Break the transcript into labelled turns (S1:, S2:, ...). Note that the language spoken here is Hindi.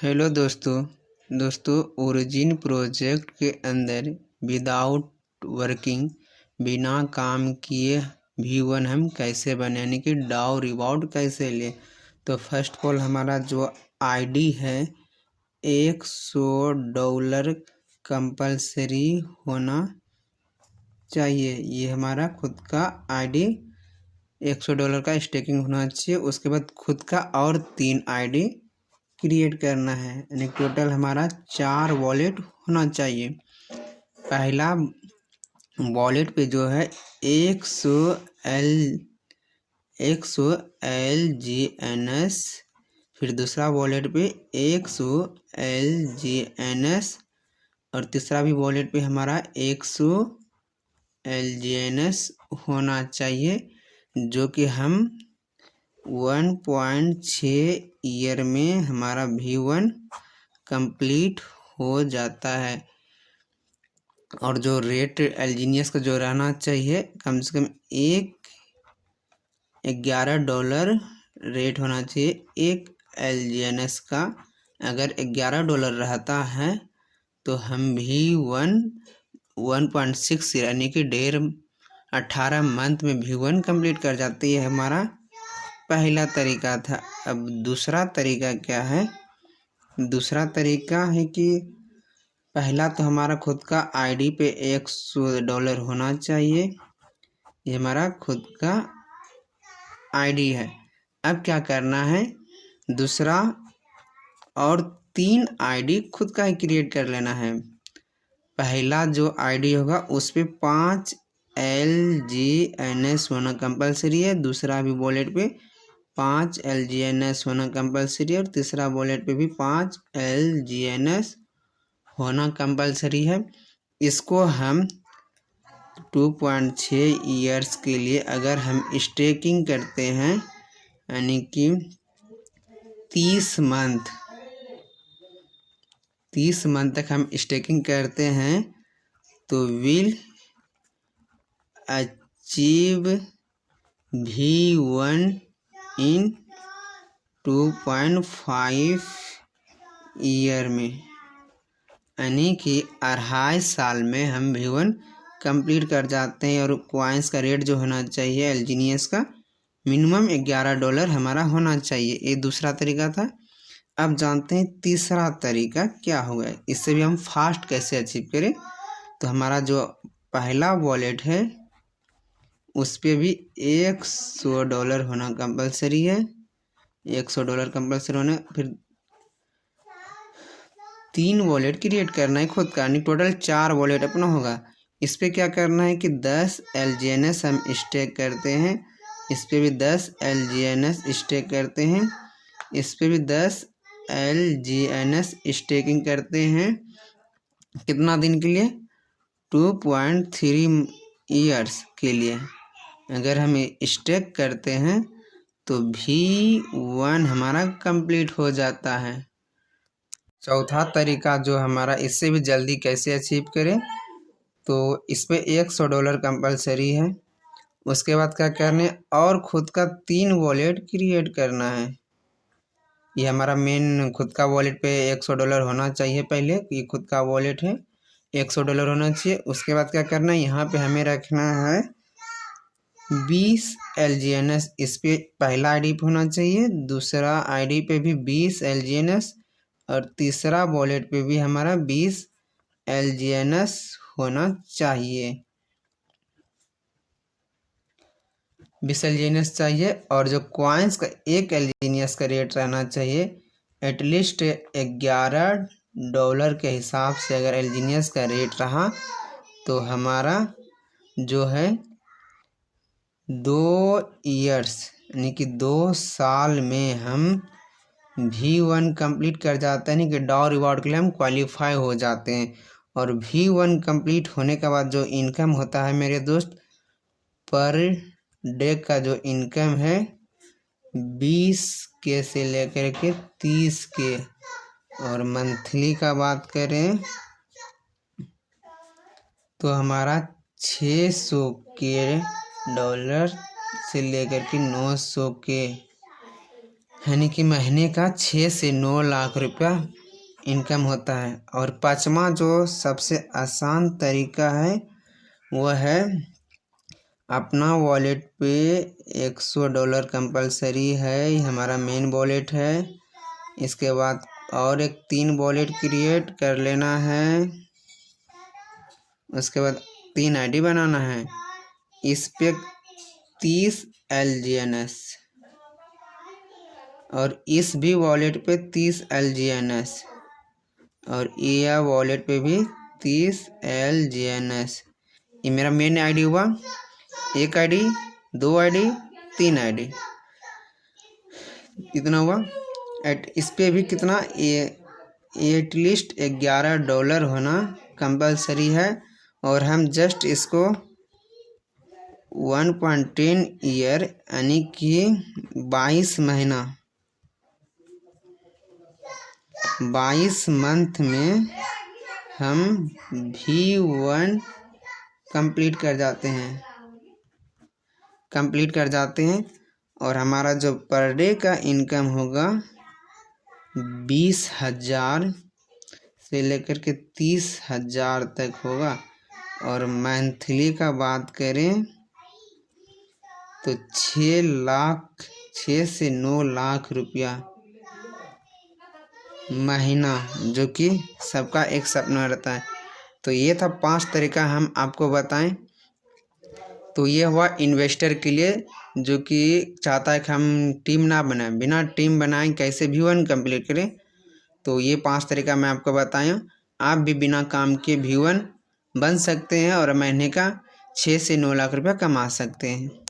S1: हेलो दोस्तों ओरिजिन प्रोजेक्ट के अंदर विदाउट वर्किंग बिना काम किए V1 हम कैसे बनाने यानी कि डाउ रिवॉर्ड कैसे ले। तो फर्स्ट ऑफ ऑल हमारा जो आईडी है $100 कंपलसरी होना चाहिए। ये हमारा खुद का आईडी $100 का स्टेकिंग होना चाहिए। उसके बाद खुद का और 3 आईडी क्रिएट करना है, यानी टोटल हमारा 4 वॉलेट होना चाहिए। पहला वॉलेट पे जो है 100 LGNS, फिर दूसरा वॉलेट पे 100 LGNS और तीसरा भी वॉलेट पे हमारा 100 LGNS होना चाहिए, जो कि हम 1.6 ईयर में हमारा V1 कंप्लीट हो जाता है। और जो रेट एलजीनियस का जो रहना चाहिए कम से कम $11 रेट होना चाहिए एक LGNS का। अगर $11 रहता है तो हम V1 1.6 यानी कि 18 मंथ में V1 कंप्लीट कर जाती है। हमारा पहला तरीका था। अब दूसरा तरीका क्या है? दूसरा तरीका है कि पहला तो हमारा खुद का आईडी पे $100 होना चाहिए। ये हमारा खुद का आईडी है। अब क्या करना है? दूसरा और 3 आईडी खुद का ही क्रिएट कर लेना है। पहला जो आईडी होगा उस पे 5 LGNS होना कंपलसरी है। दूसरा भी वॉलेट पे 5 LGNS होना कंपलसरी है और तीसरा वॉलेट पे भी 5 LGNS होना कंपलसरी है। इसको हम 2.6 ईयर्स के लिए अगर हम स्टेकिंग करते हैं, यानी कि 30 मंथ तक हम स्टेकिंग करते हैं, तो will achieve V1 in 2.5 year में, यानी कि 2.5 साल में हम V1 कंप्लीट कर जाते हैं। और कॉइन्स का रेट जो होना चाहिए एलजीनियस का मिनिमम $11 हमारा होना चाहिए। ये दूसरा तरीका था। अब जानते हैं तीसरा तरीका क्या होगा, इससे भी हम फास्ट कैसे अचीव करें। तो हमारा जो पहला वॉलेट है उस पर भी $100 होना कंपलसरी है। $100 कंपलसरी होना, फिर 3 वॉलेट क्रिएट करना है खुद का, यानी टोटल 4 वॉलेट अपना होगा। इस पे क्या करना है कि 10 LGNS हम स्टेक करते हैं। इस पे भी 10 LGNS स्टेक करते हैं। इस पे भी 10 LGNS स्टेकिंग करते हैं। कितना दिन के लिए? 2.3 ईयर्स के लिए अगर हम स्टेक करते हैं तो V1 हमारा कंप्लीट हो जाता है। चौथा तरीका जो हमारा इससे भी जल्दी कैसे अचीव करें, तो इस पे $100 कंपलसरी है। उसके बाद क्या करना है? और खुद का 3 वॉलेट क्रिएट करना है। ये हमारा मेन खुद का वॉलेट पे $100 होना चाहिए। पहले ये खुद का वॉलेट है, $100 होना चाहिए। उसके बाद क्या करना है? यहाँ पे हमें रखना है 20 LGNS। इस पे पहला आईडी पे होना चाहिए, दूसरा आईडी पे भी 20 LGNS और तीसरा वॉलेट पे भी हमारा 20 LGNS होना चाहिए। 20 LGNS चाहिए। और जो कॉइन्स का एक LGNS का रेट रहना चाहिए एटलीस्ट $11 के हिसाब से। अगर LGNS का रेट रहा तो हमारा जो है 2 ईयर्स यानी कि 2 साल में हम V1 कंप्लीट कर जाते हैं, यानी कि डाउ रिवॉर्ड के लिए हम क्वालिफाई हो जाते हैं। और V1 कंप्लीट होने के बाद जो इनकम होता है मेरे दोस्त, पर डे का जो इनकम है 20K से लेकर के 30K। और मंथली का बात करें तो हमारा $600 से लेकर के $900 यानी कि महीने का 6 से 9 लाख रुपया इनकम होता है। और पांचवा जो सबसे आसान तरीका है वह है अपना वॉलेट पे $100 कंपलसरी है, ये हमारा मेन वॉलेट है। इसके बाद और एक 3 वॉलेट क्रिएट कर लेना है। उसके बाद 3 आईडी बनाना है। इस पे 30 LGNS और इस भी वॉलेट पे 30 LGNS और यह वॉलेट पे भी 30 LGNS। ये मेरा मेन आईडी हुआ। 1 आईडी, 2 आईडी, 3 आईडी, कितना हुआ। इस पे भी कितना, एटलीस्ट $11 होना कंपलसरी है। और हम जस्ट इसको 1.10 ईयर यानी कि 22 महीना, 22 मंथ में हम V1 कंप्लीट कर जाते हैं और हमारा जो पर डे का इनकम होगा 20,000 से लेकर के 30,000 तक होगा। और मंथली का बात करें तो 6 से 9 लाख रुपया महीना, जो कि सबका एक सपना रहता है। तो ये था 5 तरीका हम आपको बताएं। तो ये हुआ इन्वेस्टर के लिए जो कि चाहता है कि हम टीम ना बनाएं, बिना टीम बनाए कैसे V1 कंप्लीट करें। तो ये 5 तरीका मैं आपको बताया। आप भी बिना काम के V1 बन सकते हैं और महीने का 6 से 9 लाख रुपया कमा सकते हैं।